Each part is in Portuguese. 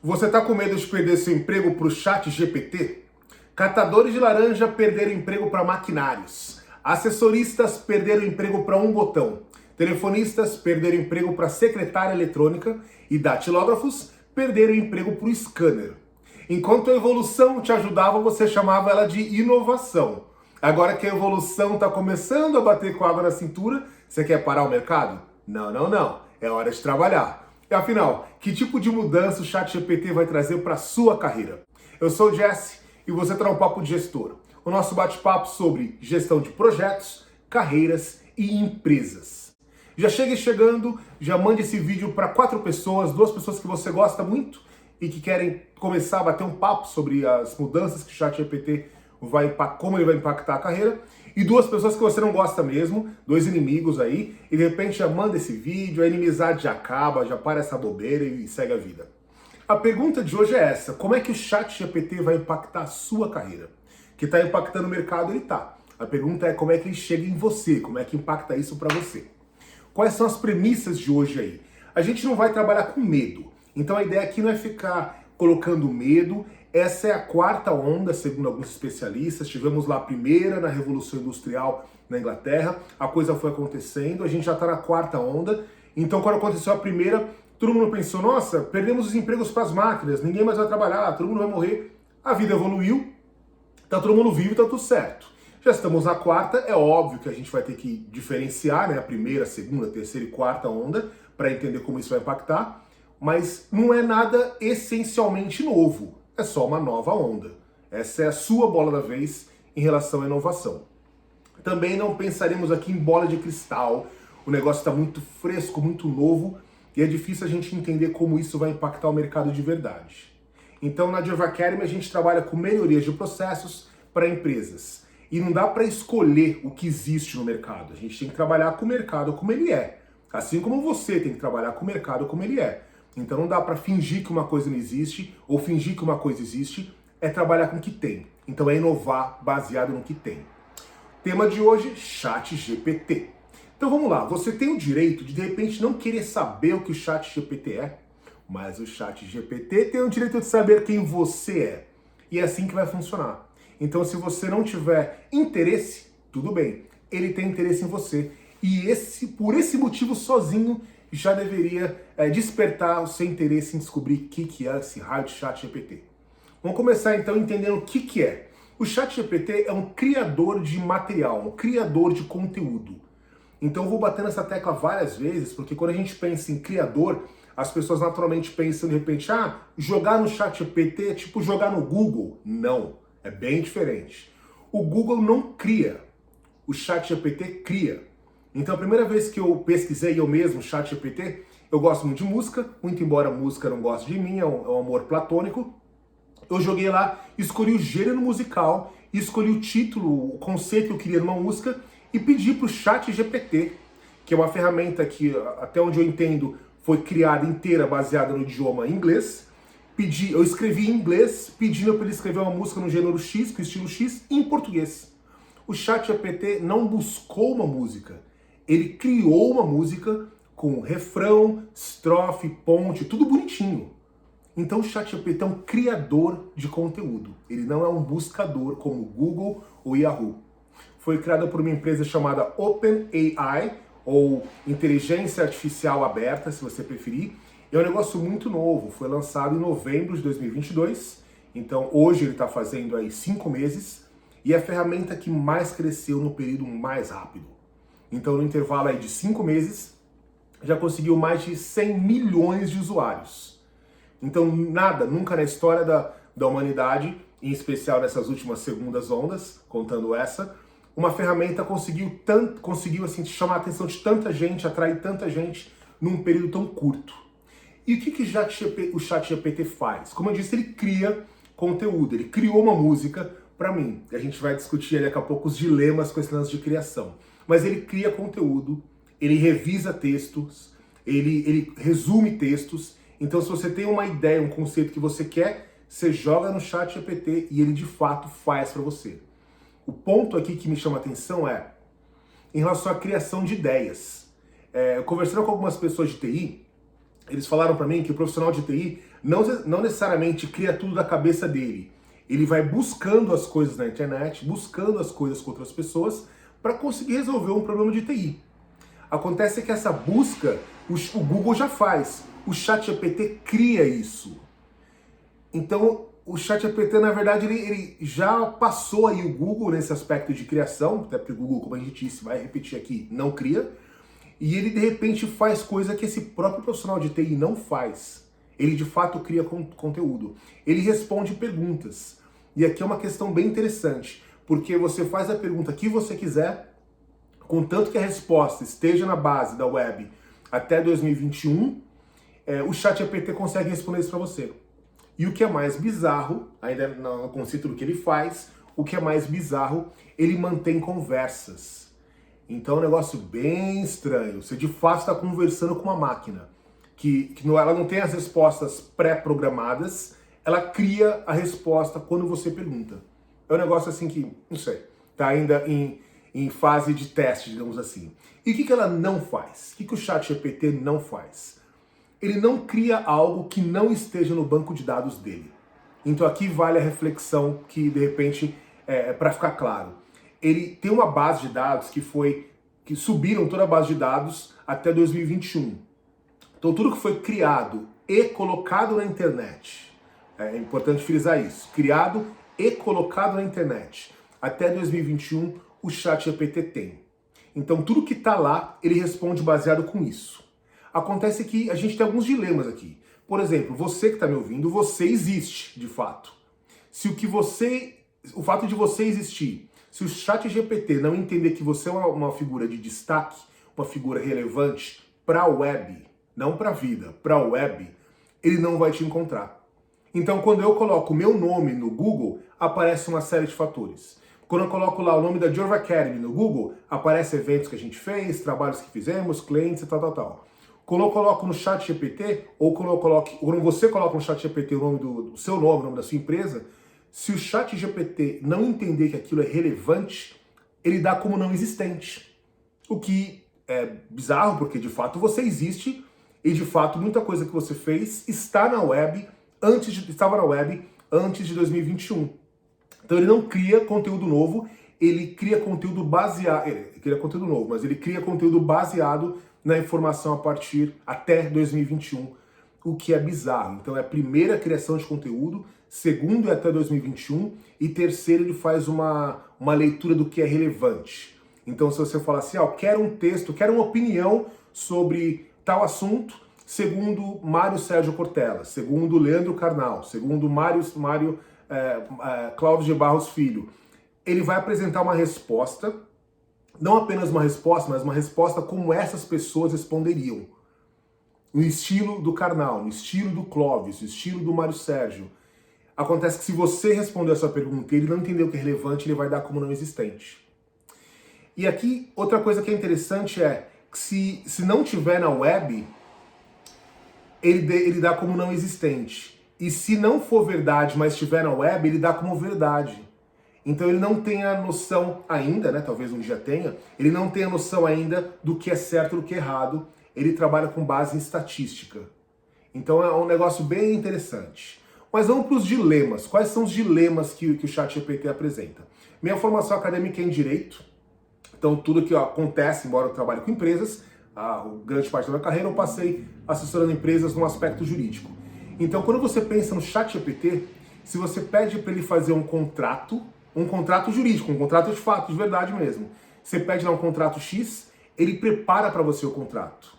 Você está com medo de perder seu emprego para o chat GPT? Catadores de laranja perderam emprego para maquinários. Assessoristas perderam emprego para um botão. Telefonistas perderam emprego para secretária eletrônica. E datilógrafos perderam emprego para o scanner. Enquanto a evolução te ajudava, você chamava ela de inovação. Agora que a evolução está começando a bater com a água na cintura, você quer parar o mercado? Não, não, não. É hora de trabalhar. E afinal, que tipo de mudança o ChatGPT vai trazer para a sua carreira? Eu sou o Jesse e você está no Papo de Gestor. O nosso bate-papo sobre gestão de projetos, carreiras e empresas. Já chegue chegando, já mande esse vídeo para 4 pessoas, 2 pessoas que você gosta muito e que querem começar a bater um papo sobre as mudanças que o ChatGPT como ele vai impactar a carreira, e 2 pessoas que você não gosta mesmo, 2 inimigos aí, e de repente já manda esse vídeo, a inimizade já acaba, já para essa bobeira e segue a vida. A pergunta de hoje é essa: como é que o ChatGPT vai impactar a sua carreira? Que está impactando o mercado, ele está. A pergunta é como é que ele chega em você, como é que impacta isso para você. Quais são as premissas de hoje aí? A gente não vai trabalhar com medo, então a ideia aqui não é ficar colocando medo. Essa é a 4ª onda, segundo alguns especialistas. Tivemos lá a primeira na Revolução Industrial na Inglaterra, a coisa foi acontecendo, a gente já está na 4ª onda. Então, quando aconteceu a primeira, todo mundo pensou, nossa, perdemos os empregos para as máquinas, ninguém mais vai trabalhar, todo mundo vai morrer. A vida evoluiu, está todo mundo vivo, está tudo certo. Já estamos na 4ª, é óbvio que a gente vai ter que diferenciar, né, a primeira, a segunda, a terceira e 4ª onda, para entender como isso vai impactar, mas não é nada essencialmente novo. É só uma nova onda. Essa é a sua bola da vez em relação à inovação. Também não pensaremos aqui em bola de cristal. O negócio está muito fresco, muito novo, e é difícil a gente entender como isso vai impactar o mercado de verdade. Então, na Java Academy, a gente trabalha com melhorias de processos para empresas. E não dá para escolher o que existe no mercado. A gente tem que trabalhar com o mercado como ele é. Assim como você tem que trabalhar com o mercado como ele é. Então não dá para fingir que uma coisa não existe ou fingir que uma coisa existe, é trabalhar com o que tem. Então é inovar baseado no que tem. Tema de hoje, ChatGPT. Então vamos lá, você tem o direito de repente não querer saber o que o ChatGPT é, mas o ChatGPT tem o direito de saber quem você é. E é assim que vai funcionar. Então se você não tiver interesse, tudo bem, ele tem interesse em você. E por esse motivo sozinho, já deveria despertar o seu interesse em descobrir o que é esse raio de ChatGPT. Vamos começar então entendendo o que é. O ChatGPT é um criador de material, um criador de conteúdo. Então eu vou bater nessa tecla várias vezes, porque quando a gente pensa em criador, as pessoas naturalmente pensam de repente, jogar no ChatGPT é tipo jogar no Google. Não, é bem diferente. O Google não cria, o ChatGPT cria. Então a primeira vez que eu pesquisei eu mesmo ChatGPT, eu gosto muito de música, muito embora a música não goste de mim, é um amor platônico. Eu joguei lá, escolhi o gênero musical, escolhi o título, o conceito que eu queria numa música e pedi para o ChatGPT, que é uma ferramenta que, até onde eu entendo, foi criada inteira baseada no idioma inglês. Eu escrevi em inglês, pedindo para ele escrever uma música no gênero X, com estilo X, em português. O ChatGPT não buscou uma música. Ele criou uma música com refrão, estrofe, ponte, tudo bonitinho. Então o ChatGPT é um criador de conteúdo. Ele não é um buscador como Google ou Yahoo. Foi criado por uma empresa chamada OpenAI, ou Inteligência Artificial Aberta, se você preferir. É um negócio muito novo. Foi lançado em novembro de 2022. Então hoje ele está fazendo aí 5 meses. E é a ferramenta que mais cresceu no período mais rápido. Então, no intervalo aí de 5 meses, já conseguiu mais de 100 milhões de usuários. Então, nunca na história da humanidade, em especial nessas últimas segundas ondas, contando essa, uma ferramenta conseguiu assim, chamar a atenção de tanta gente, atrair tanta gente num período tão curto. E o que o ChatGPT faz? Como eu disse, ele cria conteúdo, ele criou uma música para mim. E a gente vai discutir daqui a pouco os dilemas com esse lance de criação. Mas ele cria conteúdo, ele revisa textos, ele resume textos. Então, se você tem uma ideia, um conceito que você quer, você joga no ChatGPT e ele de fato faz para você. O ponto aqui que me chama a atenção é em relação à criação de ideias. Conversando com algumas pessoas de TI, eles falaram para mim que o profissional de TI não necessariamente cria tudo da cabeça dele. Ele vai buscando as coisas na internet, buscando as coisas com outras pessoas para conseguir resolver um problema de TI. Acontece que essa busca, o Google já faz, o ChatGPT cria isso. Então, o ChatGPT, na verdade, ele já passou aí o Google nesse aspecto de criação, até porque o Google, como a gente disse, vai repetir aqui, não cria, e ele, de repente, faz coisa que esse próprio profissional de TI não faz. Ele, de fato, cria conteúdo. Ele responde perguntas. E aqui é uma questão bem interessante, porque você faz a pergunta que você quiser, contanto que a resposta esteja na base da web até 2021, o ChatGPT consegue responder isso para você. E o que é mais bizarro, ainda no conceito do que ele faz, o que é mais bizarro, ele mantém conversas. Então é um negócio bem estranho. Você de fato está conversando com uma máquina, que ela não tem as respostas pré-programadas, ela cria a resposta quando você pergunta. É um negócio assim que, não sei, está ainda em fase de teste, digamos assim. E o que ela não faz? O que o ChatGPT não faz? Ele não cria algo que não esteja no banco de dados dele. Então aqui vale a reflexão que, de repente, para ficar claro. Ele tem uma base de dados que subiram toda a base de dados até 2021. Então tudo que foi criado e colocado na internet, é importante frisar isso, criado e colocado na internet até 2021, o ChatGPT tem. Então tudo que está lá, ele responde baseado com isso. Acontece que a gente tem alguns dilemas aqui. Por exemplo, você que está me ouvindo, você existe, de fato. Se o fato de você existir, se o ChatGPT não entender que você é uma figura de destaque, uma figura relevante para a web, não para a vida, para a web, ele não vai te encontrar. Então, quando eu coloco o meu nome no Google, aparece uma série de fatores. Quando eu coloco lá o nome da Jurva Academy no Google, aparece eventos que a gente fez, trabalhos que fizemos, clientes e tal. Quando eu coloco no ChatGPT, ou quando você coloca no ChatGPT o nome do seu nome, o nome da sua empresa, se o ChatGPT não entender que aquilo é relevante, ele dá como não existente. O que é bizarro, porque de fato você existe e de fato muita coisa que você fez estava na web antes de 2021. Então ele não cria conteúdo novo, ele cria conteúdo baseado, mas ele cria conteúdo baseado na informação até 2021, o que é bizarro. Então é a primeira criação de conteúdo, segundo é até 2021 e terceiro ele faz uma leitura do que é relevante. Então se você falar assim, quero um texto, quero uma opinião sobre tal assunto, segundo Mário Sérgio Cortella, segundo Leandro Carnal, segundo Cláudio de Barros Filho, ele vai apresentar uma resposta, não apenas uma resposta, mas uma resposta como essas pessoas responderiam. No estilo do Karnal, no estilo do Clóvis, no estilo do Mário Sérgio. Acontece que se você responder essa pergunta e ele não entender o que é relevante, ele vai dar como não existente. E aqui, outra coisa que é interessante é que se não tiver na web, ele dá como não existente. E se não for verdade, mas estiver na web, ele dá como verdade. Então ele não tem a noção ainda, né? Talvez um dia tenha, ele não tem a noção ainda do que é certo e do que é errado. Ele trabalha com base em estatística. Então é um negócio bem interessante. Mas vamos para os dilemas. Quais são os dilemas que o ChatGPT apresenta? Minha formação acadêmica é em Direito. Então tudo que acontece, embora eu trabalhe com empresas, grande parte da minha carreira eu passei assessorando empresas no aspecto jurídico. Então quando você pensa no ChatGPT, se você pede para ele fazer um contrato jurídico, um contrato de fato, de verdade mesmo. Você pede lá um contrato X, ele prepara para você o contrato.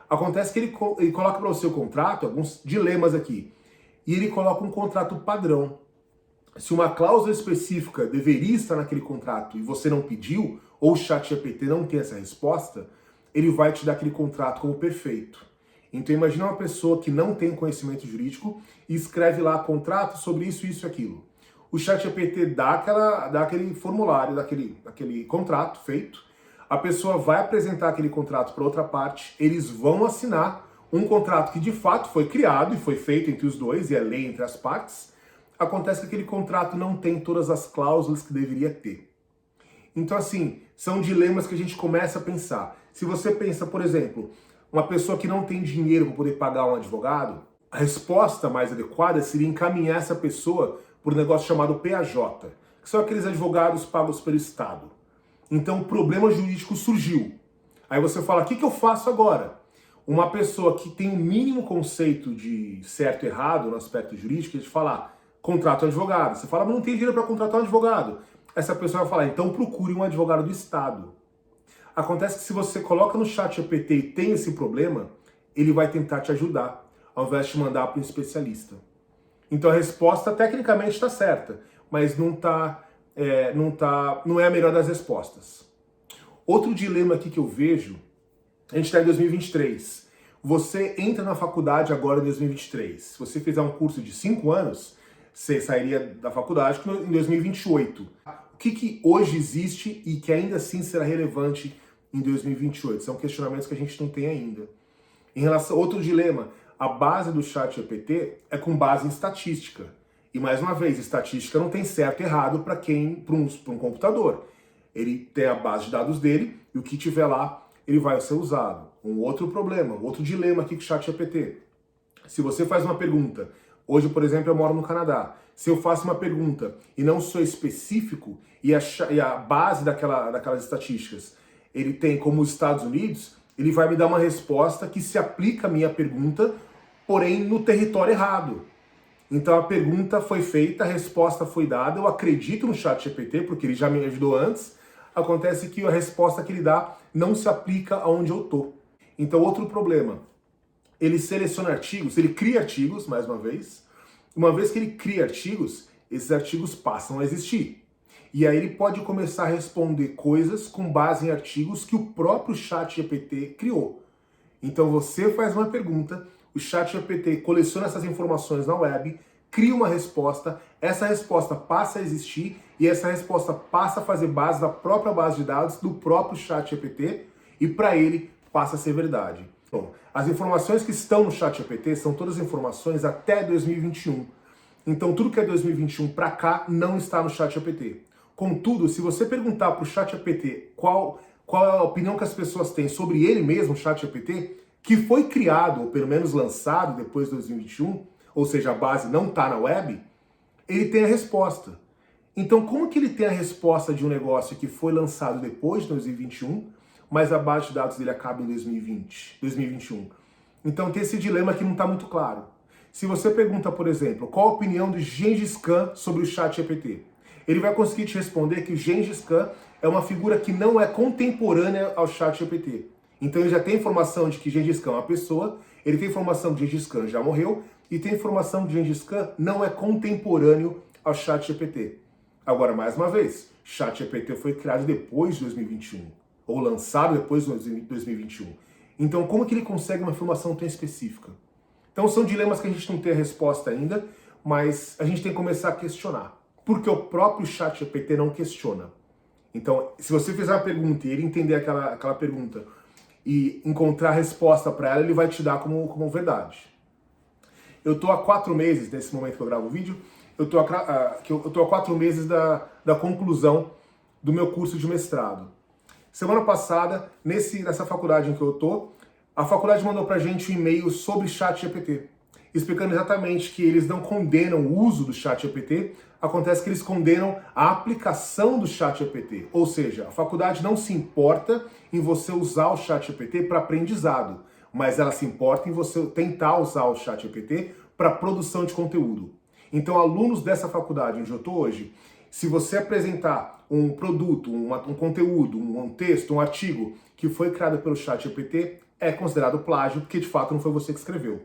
Acontece que ele coloca para você o contrato, alguns dilemas aqui, e ele coloca um contrato padrão. Se uma cláusula específica deveria estar naquele contrato e você não pediu, ou o ChatGPT não tem essa resposta, ele vai te dar aquele contrato como perfeito. Então imagina uma pessoa que não tem conhecimento jurídico e escreve lá contrato sobre isso, isso e aquilo. O ChatGPT dá aquele formulário, daquele contrato feito, a pessoa vai apresentar aquele contrato para outra parte, eles vão assinar um contrato que de fato foi criado e foi feito entre os dois, e é lei entre as partes. Acontece que aquele contrato não tem todas as cláusulas que deveria ter. Então assim, são dilemas que a gente começa a pensar. Se você pensa, por exemplo, uma pessoa que não tem dinheiro para poder pagar um advogado, A resposta mais adequada seria encaminhar essa pessoa por um negócio chamado PAJ, que são aqueles advogados pagos pelo Estado. Então o problema jurídico surgiu. Aí você fala, o que eu faço agora? Uma pessoa que tem o mínimo conceito de certo e errado no aspecto jurídico, a gente fala, contrata um advogado. Você fala, mas não tem dinheiro para contratar um advogado. Essa pessoa vai falar, então procure um advogado do Estado. Acontece que se você coloca no ChatGPT e tem esse problema, ele vai tentar te ajudar, ao invés de te mandar para um especialista. Então a resposta tecnicamente está certa, mas não é a melhor das respostas. Outro dilema aqui que eu vejo, a gente está em 2023. Você entra na faculdade agora em 2023. Se você fizer um curso de 5 anos, você sairia da faculdade em 2028. O que hoje existe e que ainda assim será relevante em 2028? São questionamentos que a gente não tem ainda. Em relação a outro dilema, a base do ChatGPT é com base em estatística. E mais uma vez, estatística não tem certo e errado para um computador. Ele tem a base de dados dele e o que tiver lá, ele vai ser usado. Um outro problema, outro dilema aqui com o ChatGPT. Se você faz uma pergunta, hoje, por exemplo, eu moro no Canadá. Se eu faço uma pergunta e não sou específico e a base daquelas estatísticas, ele tem como os Estados Unidos, ele vai me dar uma resposta que se aplica à minha pergunta, porém no território errado. Então a pergunta foi feita, a resposta foi dada, eu acredito no ChatGPT, porque ele já me ajudou antes, acontece que a resposta que ele dá não se aplica aonde eu tô. Então outro problema, ele seleciona artigos, ele cria artigos, mais uma vez que ele cria artigos, esses artigos passam a existir. E aí ele pode começar a responder coisas com base em artigos que o próprio ChatGPT criou. Então você faz uma pergunta, o ChatGPT coleciona essas informações na web, cria uma resposta, essa resposta passa a existir e essa resposta passa a fazer base da própria base de dados do próprio ChatGPT e para ele passa a ser verdade. Bom, as informações que estão no ChatGPT são todas informações até 2021. Então tudo que é 2021 para cá não está no ChatGPT. Contudo, se você perguntar para o ChatGPT qual é a opinião que as pessoas têm sobre ele mesmo, o ChatGPT, que foi criado, ou pelo menos lançado depois de 2021, ou seja, a base não está na web, ele tem a resposta. Então, como que ele tem a resposta de um negócio que foi lançado depois de 2021, mas a base de dados dele acaba em 2021? Então tem esse dilema que não está muito claro. Se você pergunta, por exemplo, qual a opinião do Gengis Khan sobre o ChatGPT, ele vai conseguir te responder que o Gengis Khan é uma figura que não é contemporânea ao ChatGPT. Então ele já tem informação de que Gengis Khan é uma pessoa, ele tem informação de que Gengis Khan já morreu, e tem informação de que Gengis Khan não é contemporâneo ao ChatGPT. Agora, mais uma vez, ChatGPT foi criado depois de 2021, ou lançado depois de 2021. Então como que ele consegue uma informação tão específica? Então são dilemas que a gente não tem a resposta ainda, mas a gente tem que começar a questionar. Porque o próprio ChatGPT não questiona. Então, se você fizer uma pergunta e ele entender aquela pergunta e encontrar a resposta para ela, ele vai te dar como verdade. Eu estou há 4 meses, nesse momento que eu gravo o vídeo, eu estou há 4 meses da conclusão do meu curso de mestrado. Semana passada, nessa faculdade em que eu estou, a faculdade mandou pra gente um e-mail sobre ChatGPT, explicando exatamente que eles não condenam o uso do ChatGPT, acontece que eles condenam a aplicação do ChatGPT. Ou seja, a faculdade não se importa em você usar o ChatGPT para aprendizado, mas ela se importa em você tentar usar o ChatGPT para produção de conteúdo. Então, alunos dessa faculdade onde eu estou hoje, se você apresentar um produto, um conteúdo, um texto, um artigo que foi criado pelo ChatGPT, é considerado plágio, porque de fato não foi você que escreveu.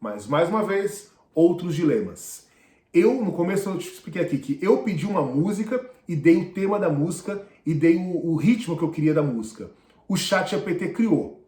Mas, mais uma vez, outros dilemas. No começo eu te expliquei aqui que eu pedi uma música e dei o tema da música e dei o ritmo que eu queria da música. O ChatGPT criou.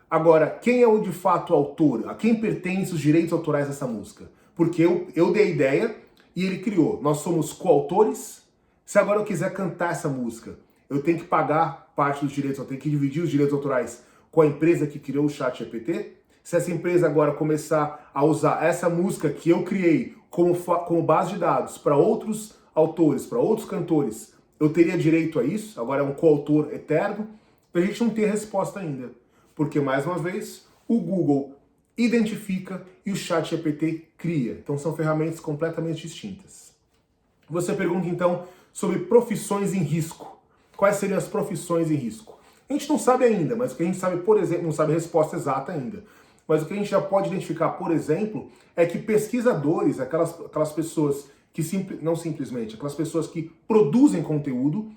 Agora, quem é o de fato autor? A quem pertence os direitos autorais dessa música? Porque eu dei a ideia e ele criou. Nós somos coautores. Se agora eu quiser cantar essa música, eu tenho que pagar parte dos direitos, eu tenho que dividir os direitos autorais com a empresa que criou o ChatGPT? Se essa empresa agora começar a usar essa música que eu criei como base de dados para outros autores, para outros cantores, eu teria direito a isso? Agora é um coautor eterno? A gente não tem resposta ainda. Porque, mais uma vez, o Google identifica e o ChatGPT cria. Então são ferramentas completamente distintas. Você pergunta então sobre profissões em risco. Quais seriam as profissões em risco? A gente não sabe ainda, mas o que a gente sabe, por exemplo, não sabe a resposta exata ainda. Mas o que a gente já pode identificar, por exemplo, é que pesquisadores, aquelas pessoas que não simplesmente, aquelas pessoas que produzem conteúdo,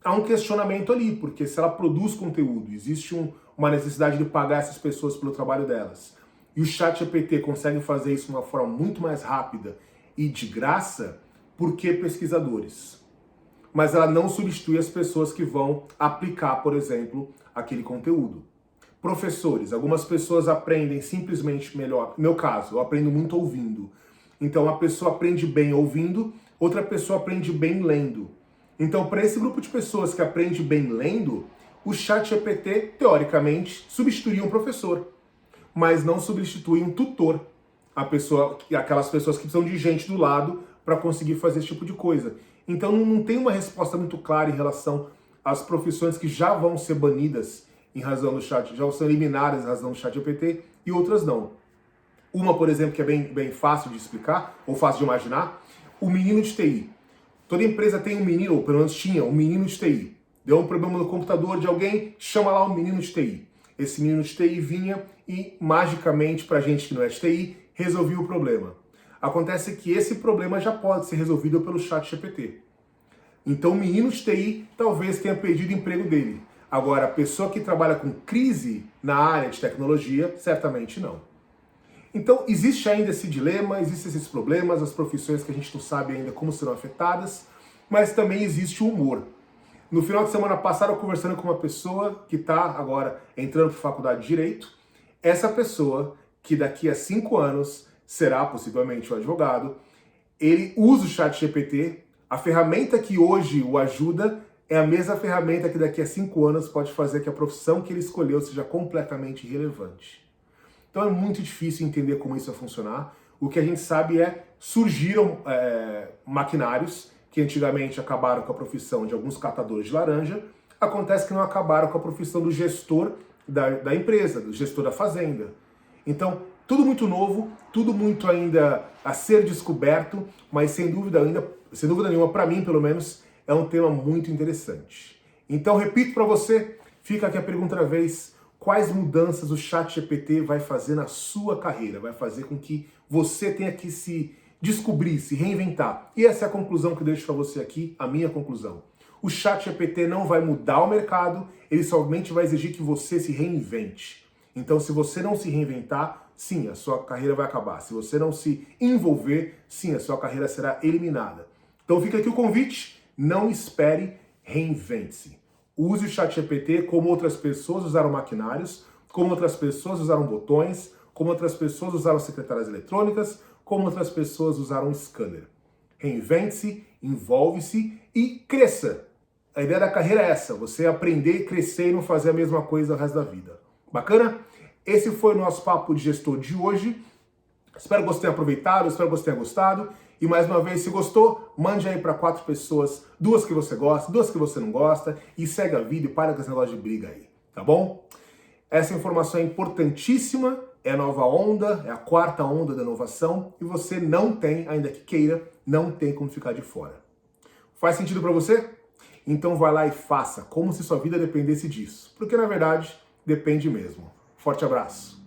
há um questionamento ali, porque se ela produz conteúdo, existe uma necessidade de pagar essas pessoas pelo trabalho delas. E o ChatGPT consegue fazer isso de uma forma muito mais rápida e de graça, por que pesquisadores? Mas ela não substitui as pessoas que vão aplicar, por exemplo, aquele conteúdo. Professores, algumas pessoas aprendem simplesmente melhor. No meu caso, eu aprendo muito ouvindo. Então, uma pessoa aprende bem ouvindo, outra pessoa aprende bem lendo. Então, para esse grupo de pessoas que aprende bem lendo, o ChatGPT, teoricamente, substituiria um professor, mas não substitui um tutor, aquelas pessoas que precisam de gente do lado para conseguir fazer esse tipo de coisa. Então, não tem uma resposta muito clara em relação às profissões que já vão ser banidas em razão do chat, já são eliminadas em razão do ChatGPT e outras não. Uma, por exemplo, que é bem fácil de explicar, ou fácil de imaginar, o menino de TI. Toda empresa tem um menino, ou pelo menos tinha, um menino de TI. Deu um problema no computador de alguém, chama lá um menino de TI. Esse menino de TI vinha e, magicamente, pra gente que não é de TI, resolvia o problema. Acontece que esse problema já pode ser resolvido pelo ChatGPT. Então o menino de TI talvez tenha perdido o emprego dele. Agora, a pessoa que trabalha com crise na área de tecnologia, certamente não. Então, existe ainda esse dilema, existem esses problemas, as profissões que a gente não sabe ainda como serão afetadas, mas também existe o humor. No final de semana passada, eu conversando com uma pessoa que está agora entrando para a faculdade de Direito, essa pessoa, que daqui a 5 anos será possivelmente um advogado, ele usa o ChatGPT, a ferramenta que hoje o ajuda é a mesma ferramenta que daqui a 5 anos pode fazer que a profissão que ele escolheu seja completamente irrelevante. Então é muito difícil entender como isso vai funcionar. O que a gente sabe surgiram maquinários que antigamente acabaram com a profissão de alguns catadores de laranja. Acontece que não acabaram com a profissão do gestor da empresa, do gestor da fazenda. Então, tudo muito novo, tudo muito ainda a ser descoberto, mas sem dúvida nenhuma, para mim pelo menos, é um tema muito interessante. Então, repito para você, fica aqui a pergunta da vez: quais mudanças o ChatGPT vai fazer na sua carreira? Vai fazer com que você tenha que se descobrir, se reinventar. E essa é a conclusão que eu deixo para você aqui, a minha conclusão. O ChatGPT não vai mudar o mercado, ele somente vai exigir que você se reinvente. Então, se você não se reinventar, sim, a sua carreira vai acabar. Se você não se envolver, sim, a sua carreira será eliminada. Então fica aqui o convite, não espere, reinvente-se. Use o ChatGPT como outras pessoas usaram maquinários, como outras pessoas usaram botões, como outras pessoas usaram secretárias eletrônicas, como outras pessoas usaram scanner. Reinvente-se, envolve-se e cresça. A ideia da carreira é essa, você aprender, crescer e não fazer a mesma coisa o resto da vida. Bacana? Esse foi o nosso papo de gestor de hoje. Espero que você tenha aproveitado, espero que você tenha gostado. E mais uma vez, se gostou, mande aí para 4 pessoas, 2 que você gosta, 2 que você não gosta, e segue a vida e para com esse negócio de briga aí, tá bom? Essa informação é importantíssima, é a nova onda, é a 4ª onda da inovação, e você não tem, ainda que queira, não tem como ficar de fora. Faz sentido para você? Então vai lá e faça, como se sua vida dependesse disso, porque na verdade depende mesmo. Forte abraço!